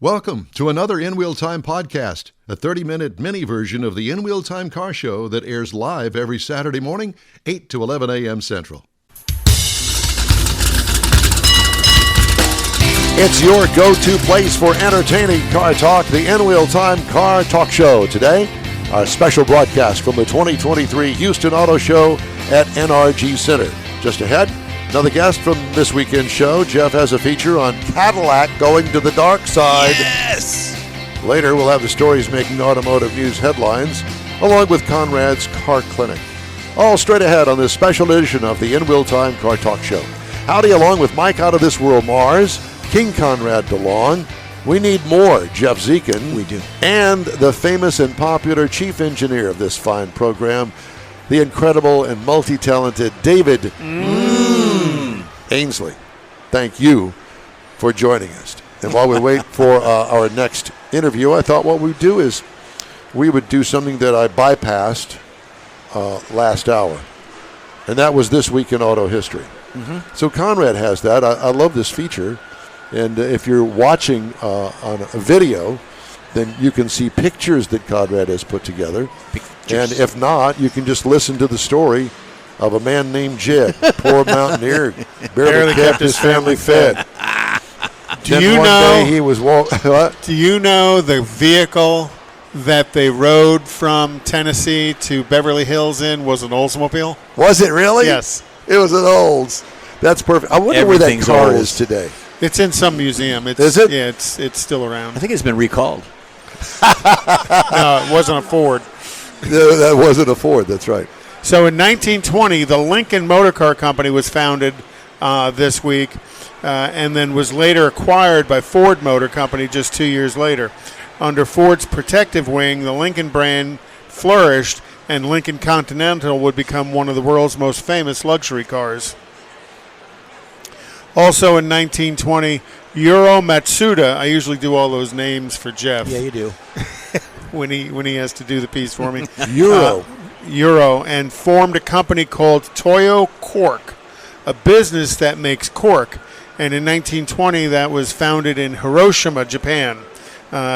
Welcome to another In Wheel Time podcast, a 30-minute mini version of the In Wheel Time car show that airs live every Saturday morning, 8 to 11 a.m. Central. It's your go-to place for entertaining car talk, the In Wheel Time Car Talk Show. Today, our special broadcast from the 2023 Houston Auto Show at NRG Center. Just ahead, another guest from this weekend's show. Jeff has a feature on Cadillac going to the dark side. Yes! Later, we'll have the stories making automotive news headlines, along with Conrad's Car Clinic. All straight ahead on this special edition of the In Wheel Time Car Talk Show. Howdy, along with Mike out of this world, Mars, King Conrad DeLong. We need more, Jeff Dziekan. We do. And the famous and popular chief engineer of this fine program, the incredible and multi-talented David Ainsley. Thank you for joining us. And while we wait for our next interview, I thought what we'd do is we would do something that I bypassed last hour. And that was This Week in Auto History. Mm-hmm. So Conrad has that. I love this feature. And if you're watching on a video, then you can see pictures that Conrad has put together. And if not, you can just listen to the story of a man named Jed, poor mountaineer, barely kept his family fed. Do you know? He was what? Do you know the vehicle that they rode from Tennessee to Beverly Hills in was an Oldsmobile? Was it really? Yes. It was an Olds. That's perfect. I wonder where that car is today. It's in some museum. Is it? Yeah, it's still around. I think it's been recalled. No, it wasn't a Ford. No, that wasn't a Ford. That's right. So in 1920, the Lincoln Motor Car Company was founded this week, and then was later acquired by Ford Motor Company just 2 years later. Under Ford's protective wing, the Lincoln brand flourished, and Lincoln Continental would become one of the world's most famous luxury cars. Also in 1920, Euro Matsuda. I usually do all those names for Jeff. Yeah, you do. when he has to do the piece for me. Euro, and formed a company called Toyo Cork, a business that makes cork. And in 1920, that was founded in Hiroshima, Japan.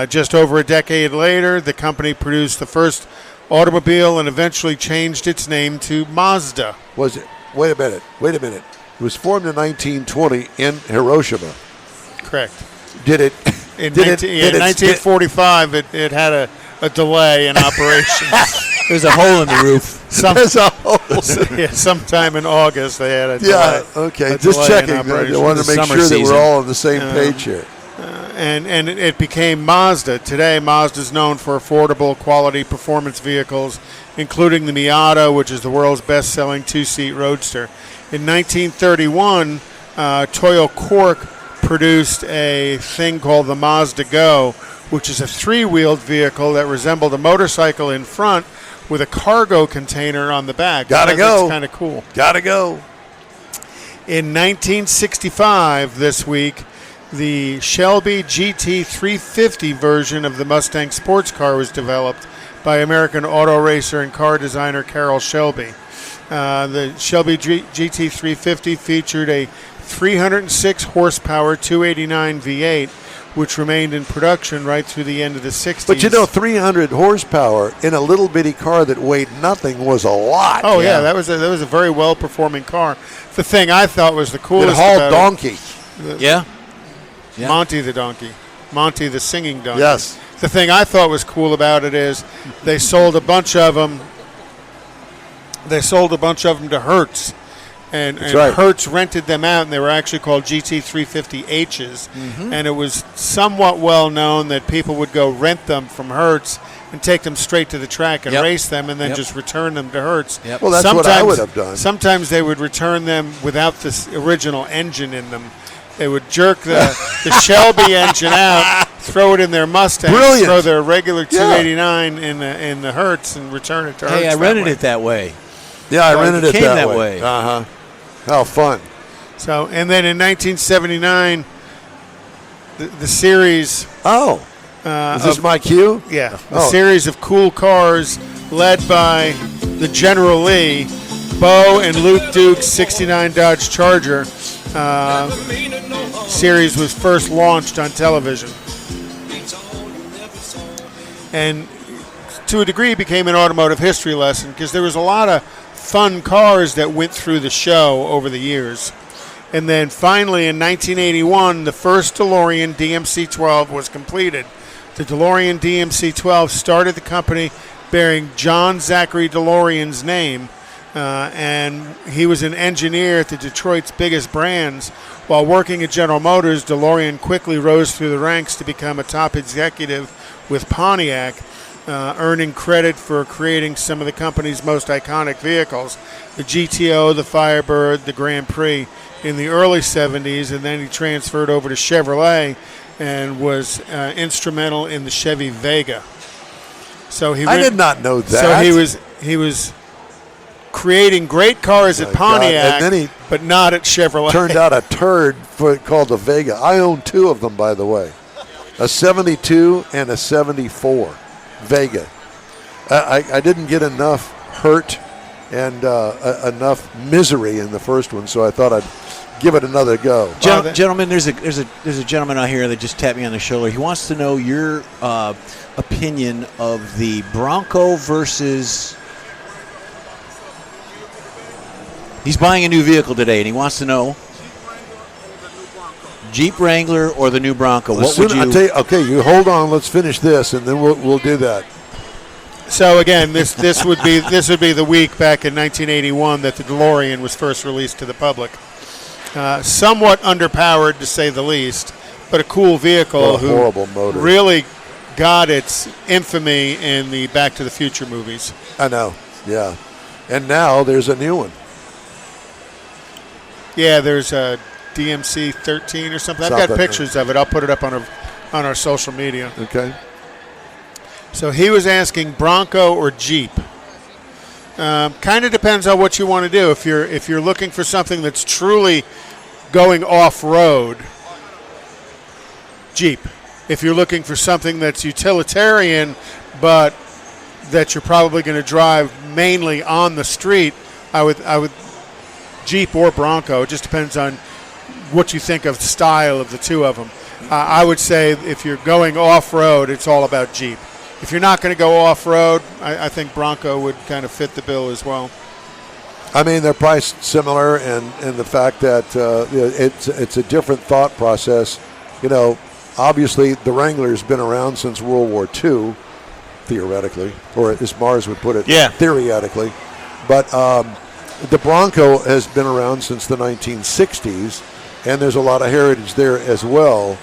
Just over a decade later, the company produced the first automobile and eventually changed its name to Mazda. Was it? Wait a minute. It was formed in 1920 in Hiroshima. Correct. Did it? In 1945, it had a delay in operation. There's a hole in the roof. There's a hole. Yeah, sometime in August they had a delay. Yeah, okay. Just checking. I wanted to make sure that we're all on the same page here. And it became Mazda. Today, Mazda is known for affordable, quality performance vehicles, including the Miata, which is the world's best-selling two-seat roadster. In 1931, Toyo Cork produced a thing called the Mazda Go, which is a three-wheeled vehicle that resembled a motorcycle in front with a cargo container on the back. Gotta go. That's kind of cool. Gotta go. In 1965, this week, the Shelby GT350 version of the Mustang sports car was developed by American auto racer and car designer Carroll Shelby. The Shelby GT350 featured a 306 horsepower 289 V8, which remained in production right through the end of the 60s. But 300 horsepower in a little bitty car that weighed nothing was a lot. Oh yeah, that was a very well performing car. The thing I thought was the coolest. It hauled donkey. Yeah. Monty the donkey, Monty the singing donkey. Yes. The thing I thought was cool about it is they sold a bunch of them. They sold a bunch of them to Hertz, and right. Hertz rented them out, and they were actually called GT350Hs. Mm-hmm. And it was somewhat well known that people would go rent them from Hertz and take them straight to the track and race them, and then just return them to Hertz. Yep. Well, that's what I would have done. Sometimes they would return them without the original engine in them. They would jerk the Shelby engine out, throw it in their Mustang, throw their regular 289 in the Hertz, and return it to Hertz. Hey, I rented it that way. Yeah, I rented it that way. Uh-huh. How fun. So, and then in 1979, the series. Oh. Is this my cue? Yeah. The series of cool cars led by the General Lee, Bo and Luke Duke's 69 Dodge Charger series was first launched on television. and to a degree became an automotive history lesson because there was a lot of fun cars that went through the show over the years. And then finally in 1981, the first DeLorean DMC-12 was completed. The DeLorean DMC-12 started the company bearing John Zachary DeLorean's name, and he was an engineer at the Detroit's biggest brands. While working at General Motors, DeLorean quickly rose through the ranks to become a top executive with Pontiac, earning credit for creating some of the company's most iconic vehicles, the GTO, the Firebird, the Grand Prix, in the early 70s, and then he transferred over to Chevrolet and was instrumental in the Chevy Vega. So I did not know that. So he was creating great cars at Pontiac, and then but not at Chevrolet. Turned out a turd called the Vega. I own two of them, by the way, a 72 and a 74 Vega. I didn't get enough hurt and enough misery in the first one, so I thought I'd give it another go. Gentlemen, there's a gentleman out here that just tapped me on the shoulder. He wants to know your opinion of the Bronco versus. He's buying a new vehicle today, and he wants to know Jeep Wrangler or the new Bronco. What would you? I'll tell you, okay, you hold on. Let's finish this, and then we'll do that. So again, this would be the week back in 1981 that the DeLorean was first released to the public. Somewhat underpowered, to say the least, but a cool vehicle. Horrible motor. Really got its infamy in the Back to the Future movies. I know, yeah. And now there's a new one. Yeah, there's a DMC 13 or something. I've got pictures of it. I'll put it up on our social media. Okay. So he was asking Bronco or Jeep. Kind of depends on what you want to do. If you're looking for something that's truly going off-road, Jeep. If you're looking for something that's utilitarian, but that you're probably going to drive mainly on the street, I would Jeep or Bronco. It just depends on what you think of the style of the two of them. I would say if you're going off-road, it's all about Jeep. If you're not going to go off-road, I think Bronco would kind of fit the bill as well. I mean, they're priced similar, and the fact that it's a different thought process. You know, obviously the Wrangler's been around since World War II, theoretically, or as Mars would put it, theoretically. But the Bronco has been around since the 1960s, and there's a lot of heritage there as well.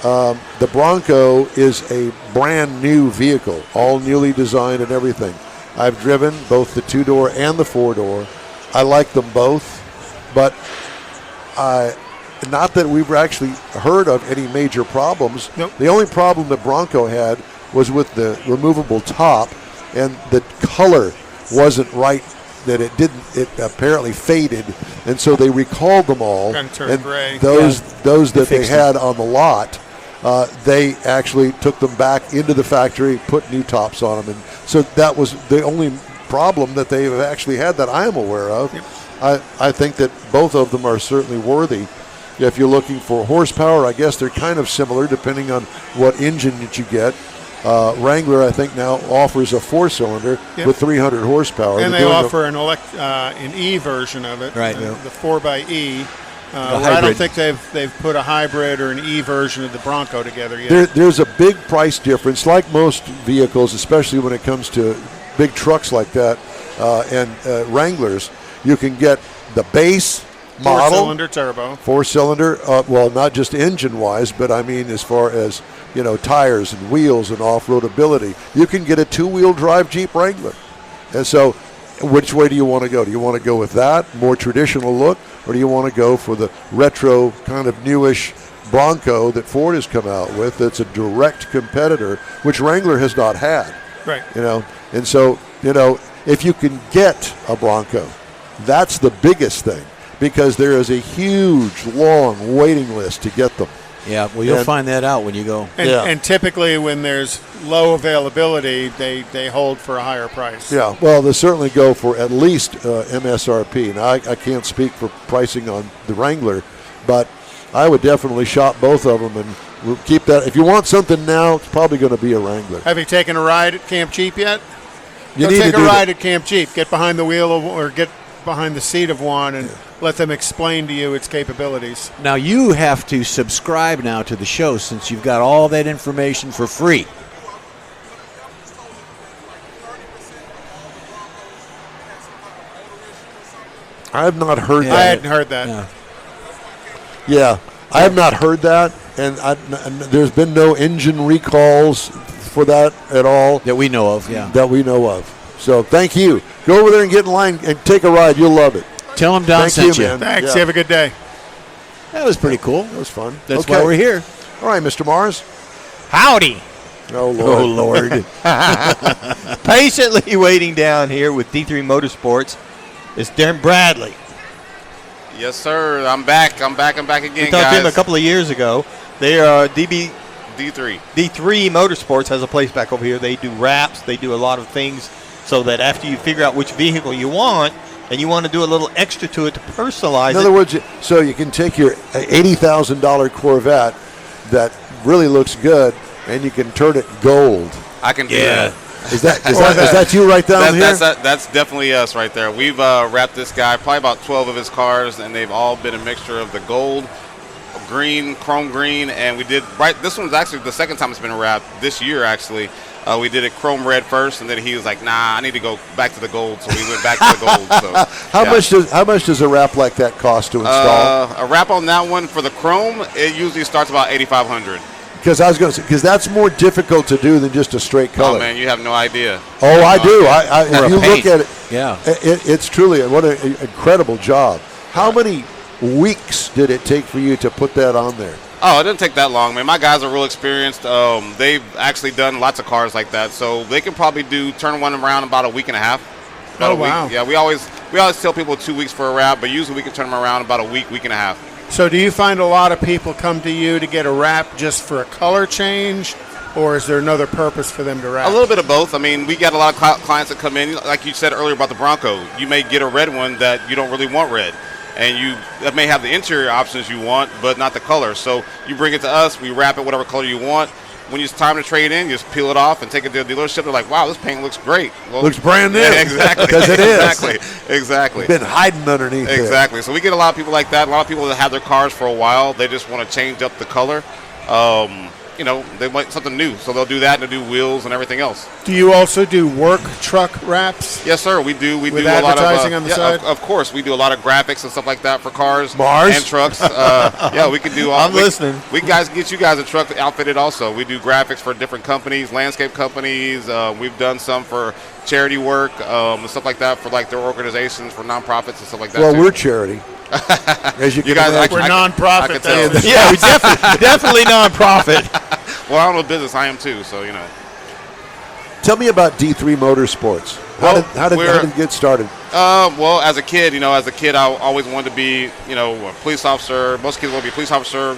The Bronco is a brand new vehicle, all newly designed and everything. I've driven both the two-door and the four-door. I like them both, but not that we've actually heard of any major problems. Nope. The only problem that Bronco had was with the removable top, and the color wasn't right. That it apparently faded, and so they recalled them all. Kind of turned and gray. those that they had on the lot, they actually took them back into the factory, put new tops on them, and so that was the only problem that they have actually had that I am aware of. Yep. I think that both of them are certainly worthy. If you're looking for horsepower, I guess they're kind of similar depending on what engine that you get. Wrangler, I think, now offers a four-cylinder with 300 horsepower. And they offer an E version of it, right? The 4xe. I don't think they've put a hybrid or an E version of the Bronco together yet. There's a big price difference, like most vehicles, especially when it comes to big trucks like that and Wranglers. You can get the base model, four-cylinder turbo, four-cylinder. Well, not just engine-wise, but I mean as far as tires and wheels and off-road ability. You can get a two-wheel drive Jeep Wrangler. And so which way do you want to go? Do you want to go with that more traditional look, or do you want to go for the retro kind of newish Bronco that Ford has come out with that's a direct competitor, which Wrangler has not had? Right. And so, if you can get a Bronco, that's the biggest thing, because there is a huge, long waiting list to get them. Yeah, well, you'll find that out when you go. And typically when there's low availability, they hold for a higher price. Yeah, well, they certainly go for at least MSRP. Now, I can't speak for pricing on the Wrangler, but I would definitely shop both of them we'll keep that. If you want something now, it's probably going to be a Wrangler. Have you taken a ride at Camp Jeep yet? You Go need take to a do ride that. at Camp Jeep. Get behind the wheel or get behind the seat of one and let them explain to you its capabilities. Now you have to subscribe now to the show since you've got all that information for free. I have not heard I that. hadn't heard that. Yeah. Yeah, I have not heard that, and there's been no engine recalls for that at all That we know of, yeah. that we know of. So thank you. Go over there and get in line and take a ride. You'll love it. Tell them Don Thank sent you, you. man. Thanks. Yeah. You have a good day. That was pretty cool. That was fun. That's Okay. why we're here. All right, Mr. Mars. Howdy. Oh, Lord. Oh, Lord. Patiently waiting down here with D3 Motorsports is Darren Bradley. Yes, sir. I'm back. I'm back again, We talked to him a guys. couple of years ago. They are D3. D3 Motorsports has a place back over here. They do wraps. They do a lot of things so that after you figure out which vehicle you want and you want to do a little extra to it to personalize In it. other words, so you can take your $80,000 Corvette that really looks good, and you can turn it gold. I can do that. Is that you right down here? That's definitely us right there. We've wrapped this guy, probably about 12 of his cars, and they've all been a mixture of the gold, green, chrome green, and we did this one's actually the second time it's been wrapped this year. Actually, we did it chrome red first, and then he was like, "Nah, I need to go back to the gold." So we went back to the gold. So How much does a wrap like that cost to install? a wrap on that one for the chrome, it usually starts about $8,500. Because I was going to say, because that's more difficult to do than just a straight color. Oh man, you have no idea. Oh, I do. Or If you a paint. look at it, Yeah. it's truly what an incredible job. How many weeks did it take for you to put that on there? Oh, it didn't take that long, man. My guys are real experienced. They've actually done lots of cars like that, so they can probably turn one around in about a week and a half. About a week. Wow. Yeah, we always tell people 2 weeks for a wrap, but usually we can turn them around in about a week and a half. So do you find a lot of people come to you to get a wrap just for a color change, or is there another purpose for them to wrap? A little bit of both. I mean, we got a lot of clients that come in, like you said earlier about the Bronco. You may get a red one that you don't really want red, and that may have the interior options you want, but not the color. So you bring it to us, we wrap it whatever color you want. When it's time to trade in, you just peel it off and take it to the dealership. They're like, "Wow, this paint looks great." Well, Looks brand new. Yeah, exactly. Because it is. Exactly. Been hiding underneath there. Exactly. So we get a lot of people like that. A lot of people that have their cars for a while. They just want to change up the color. They want something new. So they'll do that and they'll do wheels and everything else. Do you also do work truck wraps? Yes, sir. We do. We With do a lot of advertising on the side? Of course, we do a lot of graphics and stuff like that for cars, Mars? and trucks. Yeah, we can do. I'm listening. We guys get you guys a truck outfitted. Also, we do graphics for different companies, landscape companies. We've done some for charity work and stuff like that for like their organizations, for nonprofits and stuff like that. Well, too. we're charity. As you can guys, imagine. We're I nonprofit. can tell. then. Yeah, we definitely nonprofit. Well, I don't know business. I am too. So Tell me about D3 Motorsports. How did it get started? Well, as a kid, I always wanted to be, a police officer. Most kids want to be a police officer,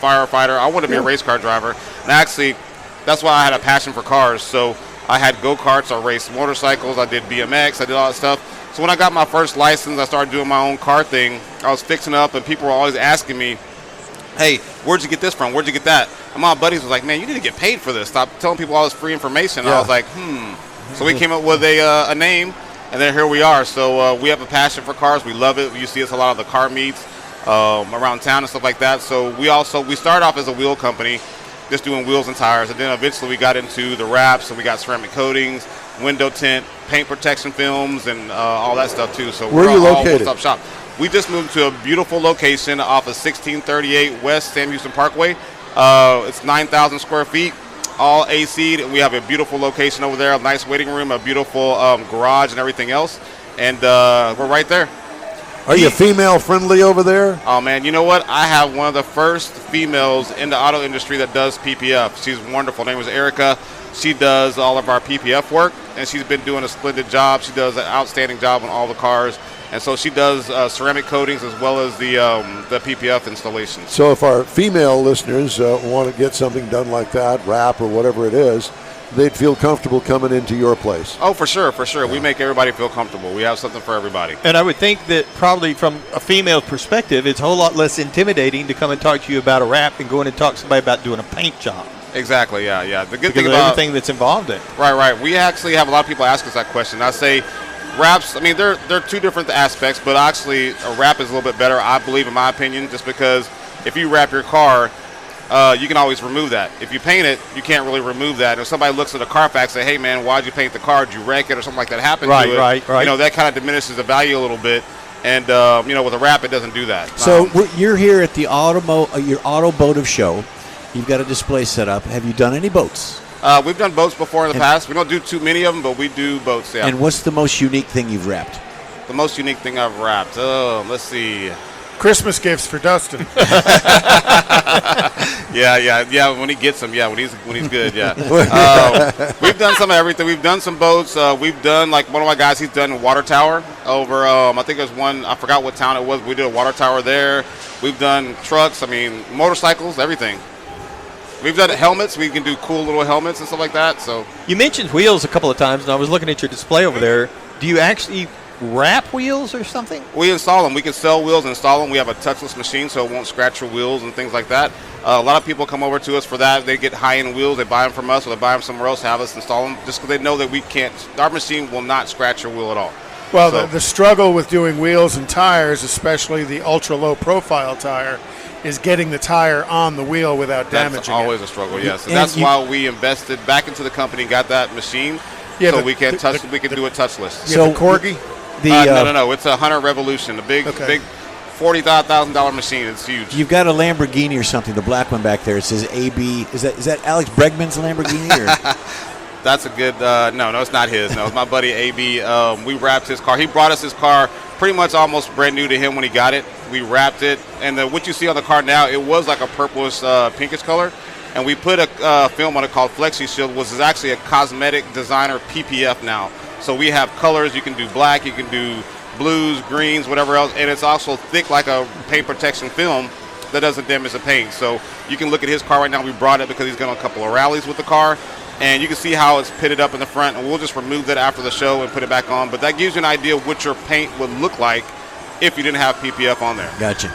firefighter. I wanted to be a race car driver. And actually, that's why I had a passion for cars. So I had go-karts, I raced motorcycles, I did BMX, I did all that stuff. So when I got my first license, I started doing my own car thing. I was fixing up, and people were always asking me, "Hey, where'd you get this from? Where'd you get that?" And my buddies was like, "Man, you need to get paid for this. Stop telling people all this free information." And I was like, So we came up with a name, and then here we are. So we have a passion for cars. We love it. You see us a lot of the car meets around town and stuff like that. So we started off as a wheel company, just doing wheels and tires, and then eventually we got into the wraps, and we got ceramic coatings, window tint, paint protection films, and all that stuff too. So Where are you all located? one-stop shop. We just moved to a beautiful location off of 1638 West Sam Houston Parkway. It's 9,000 square feet, all AC'd, and we have a beautiful location over there, a nice waiting room, a beautiful garage, and everything else. And we're right there. Are you female friendly over there? Oh man, you know what? I have one of the first females in the auto industry that does PPF. She's wonderful. Her name is Erica. She does all of our PPF work, and she's been doing a splendid job. She does an outstanding job on all the cars, and so she does ceramic coatings as well as the PPF installations. So if our female listeners want to get something done like that, wrap or whatever it is, they'd feel comfortable coming into your place. Oh, for sure, for sure. We make everybody feel comfortable. We have something for everybody. And I would think that probably from a female perspective, it's a whole lot less intimidating to come and talk to you about a wrap than going and talk to somebody about doing a paint job. Exactly, yeah. The good Because thing of about everything that's involved in it. Right. We actually have a lot of people ask us that question. I say wraps, I mean, they're two different aspects, but actually a wrap is a little bit better, I believe, in my opinion, just because if you wrap your car, you can always remove that. If you paint it, you can't really remove that. If somebody looks at a Carfax and say, hey, man, why'd you paint the car? Did you wreck it or something like that happened to it? Right. You know, that kind of diminishes the value a little bit. And, you know, with a wrap, it doesn't do that. So you're here at the your automotive show. You've got a display set up. Have you done any boats? We've done boats before in the past. We don't do too many of them, but we do boats, yeah. And what's the most unique thing you've wrapped? The most unique thing I've wrapped? Oh, let's see. Christmas gifts for Dustin. Yeah. When he gets them, when he's good, yeah. We've done some of everything. We've done some boats. We've done, like, one of my guys, he's done a water tower over. I think there's one. I forgot what town it was. We did a water tower there. We've done trucks. I mean, motorcycles, everything. We've done helmets. We can do cool little helmets and stuff like that. So You mentioned wheels a couple of times, and I was looking at your display over there. Do you actually wrap wheels or something? we install them. We can sell wheels and install them. We have a touchless machine, so it won't scratch your wheels and things like that. A lot of people come over to us for that. They get high-end wheels. They buy them from us, or they buy them somewhere else, have us install them, just because they know that we can't. Our machine will not scratch your wheel at all. Well, So- the struggle with doing wheels and tires, especially the ultra-low profile tire, is getting the tire on the wheel without That's damaging always it. a struggle, yes. And And that's why we invested back into the company, got that machine, Yeah, so the- we can the- we can do it touchless. You have the Corgi? No. It's a Hunter Revolution, a big Okay. $40,000 machine. It's huge. You've got a Lamborghini or something, the black one back there. It says AB. Is that Alex Bregman's Lamborghini? Or? That's a good. No, it's not his. No, it's my buddy AB. We wrapped his car. He brought us his car pretty much almost brand new to him when he got it. We wrapped it, and what you see on the car now, it was like a purplish, pinkish color, and we put a film on it called Flexi Shield, which is actually a cosmetic designer PPF now. So we have colors. You can do black. You can do blues, greens, whatever else, and it's also thick like a paint protection film that doesn't damage the paint. So you can look at his car right now. We brought it because he's going on a couple of rallies with the car. And you can see how it's pitted up in the front, and we'll just remove that after the show and put it back on. But that gives you an idea of what your paint would look like if you didn't have PPF on there. Gotcha.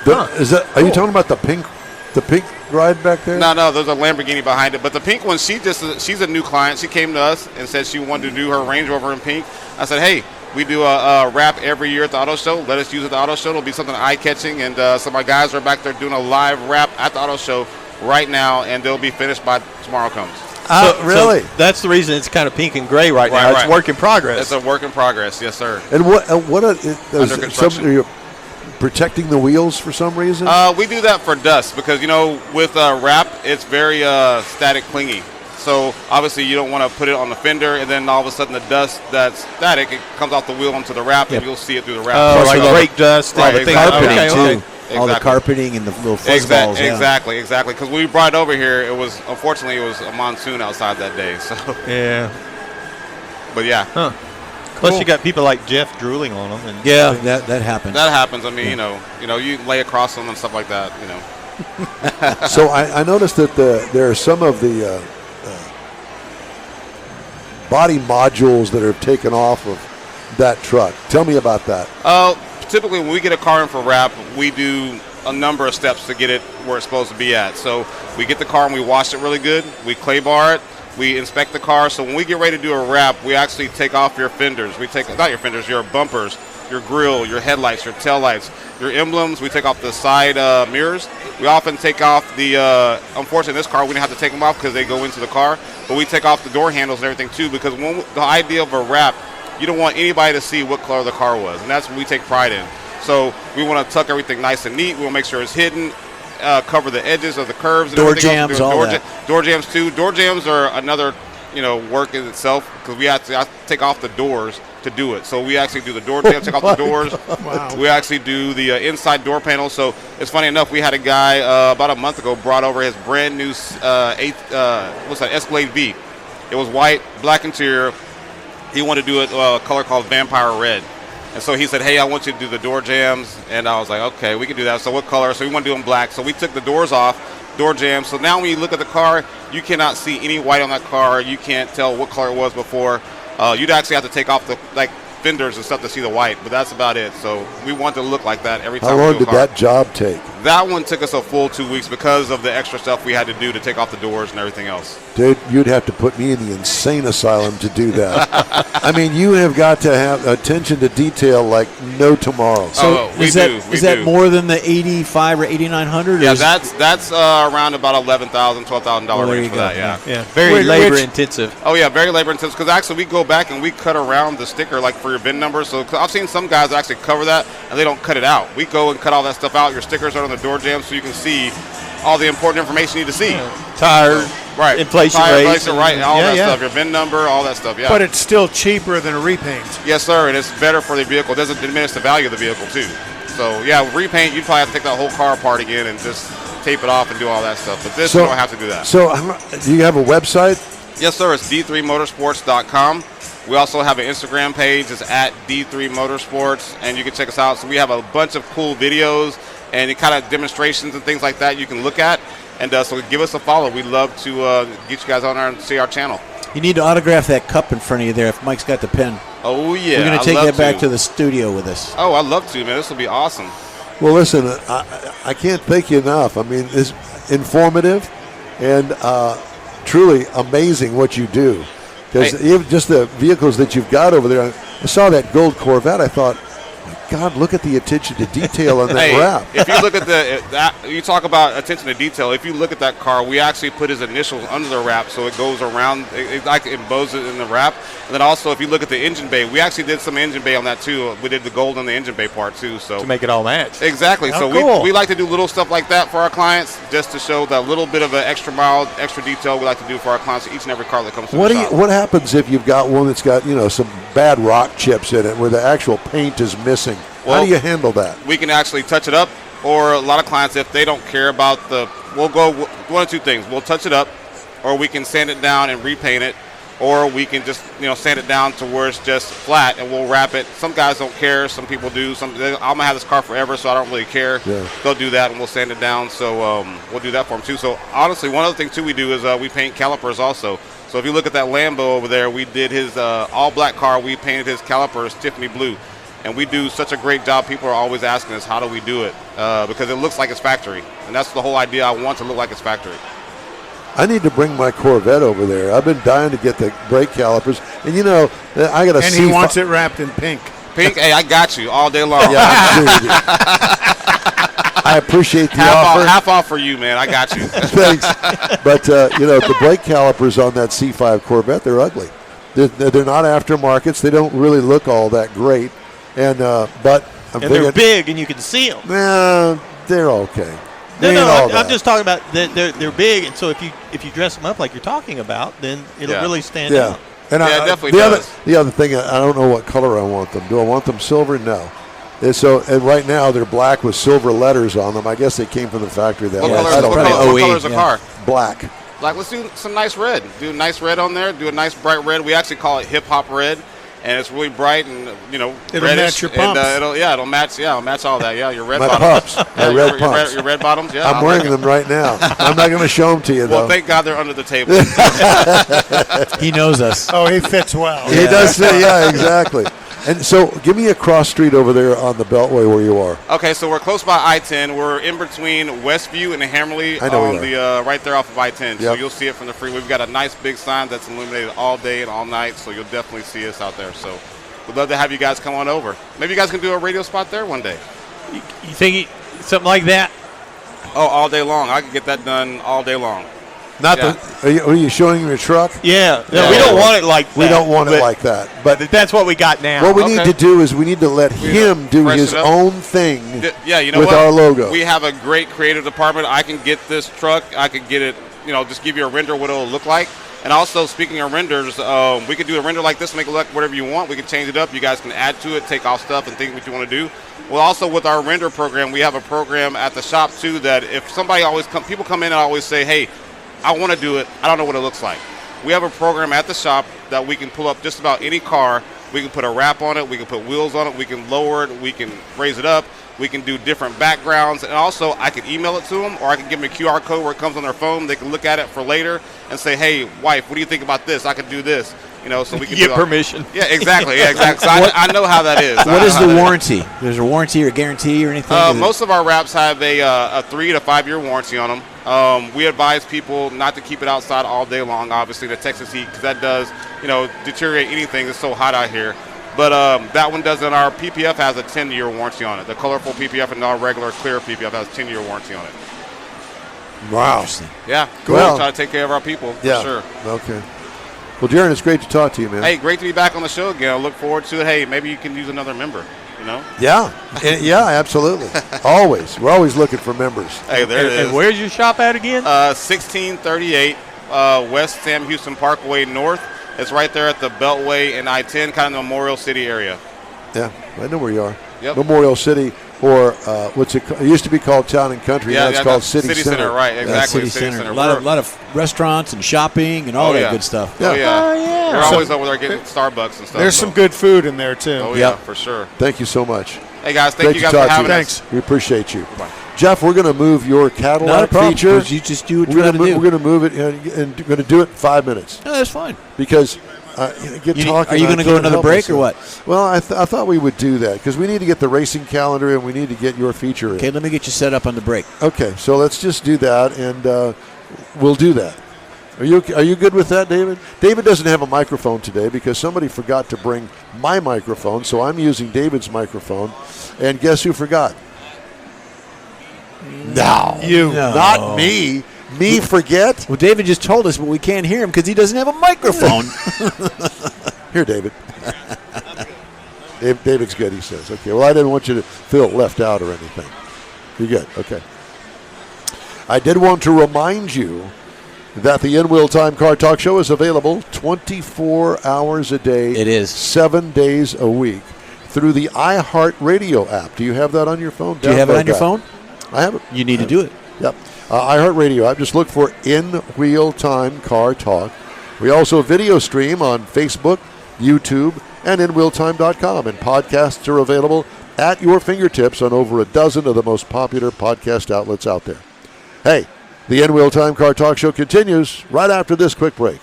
Are you talking about the pink ride back there? No, there's a Lamborghini behind it. But the pink one, she's a new client. She came to us and said she wanted to do her Range Rover in pink. I said, hey, we do a wrap every year at the auto show. Let us use it at the auto show. It'll be something eye-catching. And so my guys are back there doing a live wrap at the auto show right now, and they'll be finished by tomorrow comes. Really? So that's the reason it's kind of pink and gray right now. It's Right. work in progress. It's a work in progress, yes, sir. And what are Under construction. are you protecting the wheels for some reason? We do that for dust because, with wrap, it's very static clingy. So obviously you don't want to put it on the fender, and then all of a sudden the dust that's static, it comes off the wheel onto the wrap, and you'll see it through the wrap. Oh, Plus like all the brake dust. Right, and things. exactly. Carpeting, Okay. too. All the Exactly. carpeting and the little fuzzballs. Yeah. Exactly. Because when we brought it over here, unfortunately it was a monsoon outside that day. So, Yeah. but yeah, Plus you got people like Jeff drooling on them. And Yeah, that happens. that happens. I mean, you lay across them and stuff like that. So I noticed that there are some of the body modules that are taken off of that truck. Tell me about that. Typically when we get a car in for wrap, we do a number of steps to get it where it's supposed to be at. So we get the car and we wash it really good. We clay bar it. We inspect the car. So when we get ready to do a wrap, we actually take off your fenders. Not your fenders, your bumpers, your grill, your headlights, your tail lights, your emblems. We take off the side mirrors. We often take off unfortunately in this car, we didn't have to take them off because they go into the car. But we take off the door handles and everything too, because the idea of a wrap, you don't want anybody to see what color the car was. And that's what we take pride in. So we want to tuck everything nice and neat. We want to make sure it's hidden, cover the edges of the curves. And Door everything else. jams, all that. Door jams too. Door jams are another, work in itself because we have to take off the doors to do it. So we actually do the door jams, take off the doors. Wow. We actually do the inside door panel. So it's funny enough, we had a guy about a month ago brought over his brand new Escalade V. It was white, black interior. He wanted to do a color called Vampire Red. And so he said, hey, I want you to do the door jams. And I was like, okay, we can do that. So what color? So we want to do them black. So we took the doors off, door jambs. So now when you look at the car, you cannot see any white on that car. You can't tell what color it was before. You'd actually have to take off the fenders and stuff to see the white, but that's about it. So we want to look like that every time. How long did that job take? That one took us a full 2 weeks because of the extra stuff we had to do to take off the doors and everything else. Dude, you'd have to put me in the insane asylum to do that. I mean, you have got to have attention to detail like no tomorrow. So is that more than the 85 or 8,900? Yeah, that's around about $11,000, $12,000 range for that. Yeah, very labor intensive. Oh yeah, very labor intensive. Because actually we go back and we cut around the sticker like for your VIN number. So I've seen some guys actually cover that and they don't cut it out. We go and cut all that stuff out. Your stickers are on the door jam, so you can see all the important information you need to see. Tire, right? Inflation rates, right? All that stuff. Your VIN number, all that stuff. Yeah. But it's still cheaper than a repaint. Yes, sir, and it's better for the vehicle. It doesn't diminish the value of the vehicle too. So yeah, with repaint, you'd probably have to take that whole car apart again and just tape it off and do all that stuff. But this, you don't have to do that. So do you have a website? Yes, sir. It's d3motorsports.com. We also have an Instagram page. It's at D3 Motorsports, and you can check us out. So we have a bunch of cool videos and kind of demonstrations and things like that you can look at. And so give us a follow. We'd love to get you guys on there and see our channel. You need to autograph that cup in front of you there if Mike's got the pen. Oh, yeah. We're going to take that back to the studio with us. Oh, I'd love to, man. This will be awesome. Well, listen, I can't thank you enough. I mean, it's informative and truly amazing what you do. Because even just the vehicles that you've got over there, I saw that gold Corvette. I thought, my God, look at the attention to detail on that wrap. If you look at you talk about attention to detail. If you look at that car, we actually put his initials under the wrap, so it goes around, it like embows it in the wrap. And then also, if you look at the engine bay, we actually did some engine bay on that too. We did the gold on the engine bay part too, so to make it all match. Exactly. Oh, so cool. we like to do little stuff like that for our clients, just to show that little bit of an extra mile, extra detail we like to do for our clients. Each and every car that comes to the shop. What happens if you've got one that's got some bad rock chips in it, where the actual paint is missing? How do you handle that? We can actually touch it up, or a lot of clients, if they don't care about we'll go one of two things. We'll touch it up, or we can sand it down and repaint it, or we can just sand it down to where it's just flat and we'll wrap it. Some guys don't care. Some people do. I'm gonna have this car forever, so I don't really care. Yeah. They'll do that and we'll sand it down. So we'll do that for them too. So honestly, one other thing too we do is we paint calipers also. So if you look at that Lambo over there, we did his all black car. We painted his calipers Tiffany blue. And we do such a great job. People are always asking us, how do we do it? Because it looks like it's factory. And that's the whole idea. I want to look like it's factory. I need to bring my Corvette over there. I've been dying to get the brake calipers. And I got to see. And he wants it wrapped in pink. Pink? Hey, I got you all day long. Yeah, dude. I appreciate the offer. Half off for you, man. I got you. Thanks. But, the brake calipers on that C5 Corvette, they're ugly. They're not aftermarkets. They don't really look all that great. And but they're big and you can see them. They're okay. I'm just talking about they're big, and so if you dress them up like you're talking about, then it'll really stand out. And it definitely does. The other thing, I don't know what color I want them. Do I want them silver? No. And right now they're black with silver letters on them. I guess they came from the factory. What color is the car? Black. Let's do some nice red. Do a nice red on there. Do a nice bright red. We actually call it hip hop red. And it's really bright and it'll reddish, match your pumps. And it'll match all that. Yeah, your red My bottoms. pumps. My red pumps. Your red bottoms. Yeah, I'm wearing them right now. I'm not going to show them to you though. Well, thank God they're under the table. He knows us. Oh, he fits well. He does. Yeah, exactly. And so, give me a cross street over there on the Beltway where you are. Okay, so we're close by I-10. We're in between Westview and Hammerly on the right there off of I-10. Yep. So you'll see it from the freeway. We've got a nice big sign that's illuminated all day and all night, so you'll definitely see us out there. So we'd love to have you guys come on over. Maybe you guys can do a radio spot there one day. You think something like that? Oh, all day long. I can get that done all day long. Are you showing him your truck? Yeah. We don't want it like that. We don't want it like that. But that's what we got now. What we need to do is we need to let him do his own thing with our logo. We have a great creative department. I can get this truck. I can get it, just give you a render of what it'll look like. And also, speaking of renders, we could do a render like this, make it look whatever you want. We can change it up. You guys can add to it, take off stuff, and think what you want to do. Well, also with our render program, we have a program at the shop, too, that if somebody people come in and always say, hey, I want to do it. I don't know what it looks like. We have a program at the shop that we can pull up just about any car. We can put a wrap on it. We can put wheels on it. We can lower it. We can raise it up. We can do different backgrounds, and also I can email it to them, or I can give them a QR code where it comes on their phone. They can look at it for later and say, "Hey, wife, what do you think about this? I can do this." So we can get permission. Yeah, exactly. Yeah, exactly. So I know how that is. What is the warranty? There's a warranty or guarantee or anything? Most of our wraps have a 3 to 5 year warranty on them. We advise people not to keep it outside all day long, obviously, the Texas heat, because that does, deteriorate anything. It's so hot out here. But that one doesn't. Our PPF has a 10-year warranty on it. The colorful PPF and our regular clear PPF has a 10-year warranty on it. Wow. Yeah. Cool. We'll try to take care of our people, for sure. Okay. Well, Darren, it's great to talk to you, man. Hey, great to be back on the show again. I look forward to it. Hey, maybe you can use another member, Yeah. Yeah, absolutely. Always. We're always looking for members. Hey, there it is. And where's your shop at again? 1638 West Sam Houston Parkway North. It's right there at the Beltway and I-10, kind of the Memorial City area. Yeah, I know where you are. Yep. Memorial City, or what's it? It used to be called Town and Country. Now it's called City Center. Right? Exactly. City Center. A lot of restaurants and shopping and all that good stuff. Yeah. Oh yeah. Oh, yeah. We're always over there getting Starbucks and stuff. There's some good food in there too. Oh yeah, for sure. Thank you so much. Hey guys, thank Great you to guys talk for to having you. us. Thanks. We appreciate you. Bye. Jeff, we're going to move your Cadillac Not a problem. feature. You just do what you We're got to do. going to move it and going to do it in 5 minutes No, that's fine. because get talking. Are you going to go another break or what? Well, I thought we would do that because we need to get the racing calendar and we need to get your feature in. Okay, let me get you set up on the break. Okay, so let's just do that, and we'll do that. Are you good with that, David? David doesn't have a microphone today because somebody forgot to bring my microphone, so I'm using David's microphone. And guess who forgot? No, not me. Me forget? Well, David just told us, but we can't hear him because he doesn't have a microphone. Here, David. David's good, he says. Okay, well, I didn't want you to feel left out or anything. You're good, okay. I did want to remind you that the In-Wheel Time Car Talk Show is available 24 hours a day. It is. 7 days a week through the iHeartRadio app. Do you have that on your phone? Do you have it on your phone? I have it. You need to do it. Yep. iHeartRadio app. Just look for In-Wheel Time Car Talk. We also video stream on Facebook, YouTube, and InWheelTime.com. And podcasts are available at your fingertips on over a dozen of the most popular podcast outlets out there. Hey, the In-Wheel Time Car Talk Show continues right after this quick break.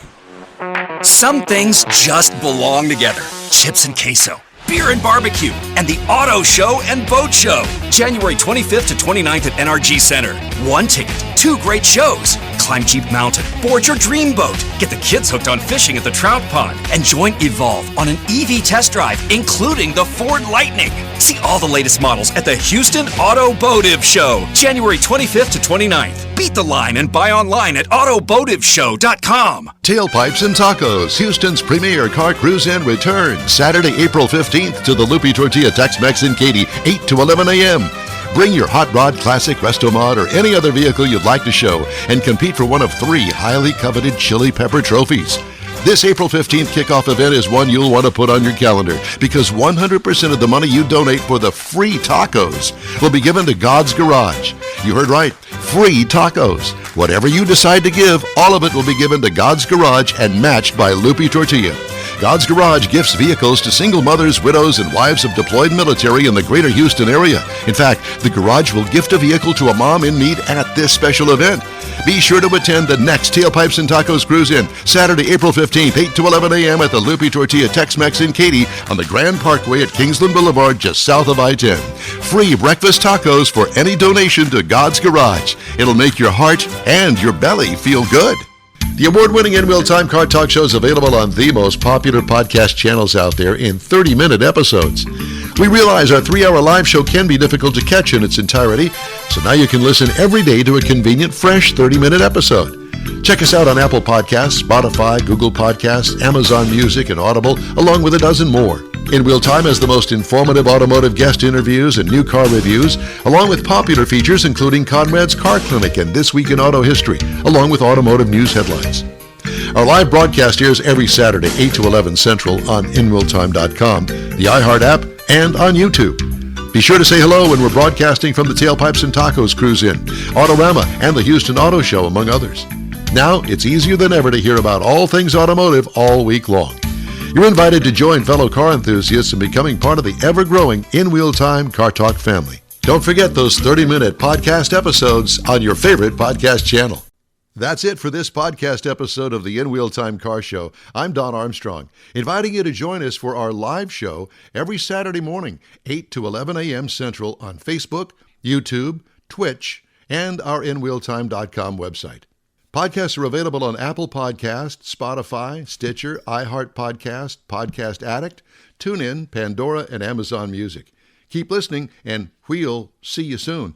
Some things just belong together. Chips and queso, beer and barbecue, and the Auto Show and Boat Show. January 25th to 29th at NRG Center. 1 ticket, 2 great shows. Climb Jeep Mountain, board your dream boat, get the kids hooked on fishing at the trout pond, and join Evolve on an EV test drive, including the Ford Lightning. See all the latest models at the Houston Automotive Show, January 25th to 29th. Beat the line and buy online at automotiveshow.com. Tailpipes and Tacos, Houston's premier car cruise-in returns Saturday, April 15th to the Lupi Tortilla Tex-Mex in Katy, 8 to 11 a.m. Bring your Hot Rod, Classic, Resto-Mod, or any other vehicle you'd like to show and compete for one of 3 highly coveted Chili Pepper trophies. This April 15th kickoff event is one you'll want to put on your calendar because 100% of the money you donate for the free tacos will be given to God's Garage. You heard right, free tacos. Whatever you decide to give, all of it will be given to God's Garage and matched by Lupi Tortilla. God's Garage gifts vehicles to single mothers, widows, and wives of deployed military in the greater Houston area. In fact, the Garage will gift a vehicle to a mom in need at this special event. Be sure to attend the next Tailpipes and Tacos Cruise-In, Saturday, April 15th, 8 to 11 a.m. at the Lupi Tortilla Tex-Mex in Katy on the Grand Parkway at Kingsland Boulevard, just south of I-10. Free breakfast tacos for any donation to God's Garage. It'll make your heart and your belly feel good. The award-winning In-Wheel Time Car Talk Show is available on the most popular podcast channels out there in 30-minute episodes. We realize our 3-hour live show can be difficult to catch in its entirety, so now you can listen every day to a convenient, fresh 30-minute episode. Check us out on Apple Podcasts, Spotify, Google Podcasts, Amazon Music, and Audible, along with a dozen more. In-Wheel Time has the most informative automotive guest interviews and new car reviews, along with popular features including Conrad's Car Clinic and This Week in Auto History, along with automotive news headlines. Our live broadcast airs every Saturday, 8 to 11 Central on InWheelTime.com, the iHeart app, and on YouTube. Be sure to say hello when we're broadcasting from the Tailpipes and Tacos Cruise-In, Autorama, and the Houston Auto Show, among others. Now, it's easier than ever to hear about all things automotive all week long. You're invited to join fellow car enthusiasts in becoming part of the ever-growing In-Wheel Time Car Talk family. Don't forget those 30-minute podcast episodes on your favorite podcast channel. That's it for this podcast episode of the In Wheel Time Car Show. I'm Don Armstrong, inviting you to join us for our live show every Saturday morning, 8 to 11 a.m. Central on Facebook, YouTube, Twitch, and our InWheelTime.com website. Podcasts are available on Apple Podcasts, Spotify, Stitcher, iHeart Podcast, Podcast Addict, TuneIn, Pandora, and Amazon Music. Keep listening, and we'll see you soon.